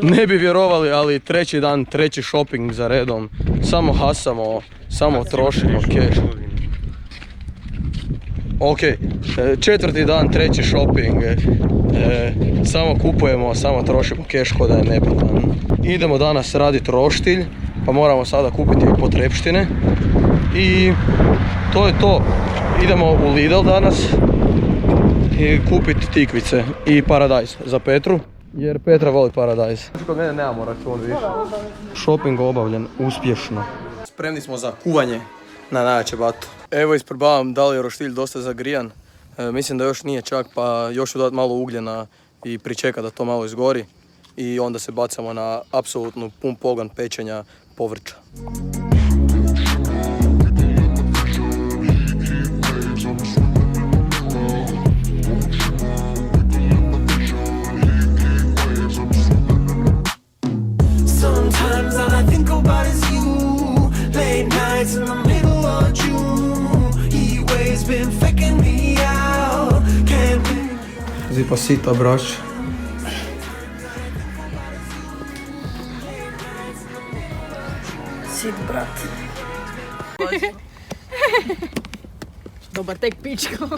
Ne bi vjerovali, ali treći dan, treći shopping za redom. Samo hasamo, samo trošimo cash. Ok, četvrti dan, treći shopping. Samo kupujemo, samo trošimo cash ko da je nebitan. Idemo danas raditi roštilj, pa moramo sada kupiti potrepštine. I to je to. Idemo u Lidl danas i kupiti tikvice i paradajz za Petru, jer Petra voli paradajz. Kod mene nemamo račun više. Shopping obavljen uspješno. Spremni smo za kuvanje na najjače batu. Evo isprobavam da li je roštilj dosta zagrijan. Mislim da još nije čak, pa još ću dati malo ugljena i pričekati da to malo izgori. I onda se bacamo na apsolutno pun pogon pečenja povrća. Sometimes all I think about is you. Late nights in the middle of June. He always been faking me out. Can't be. Zipa sita, braš. Sit, brat. Dobar tek, pičko.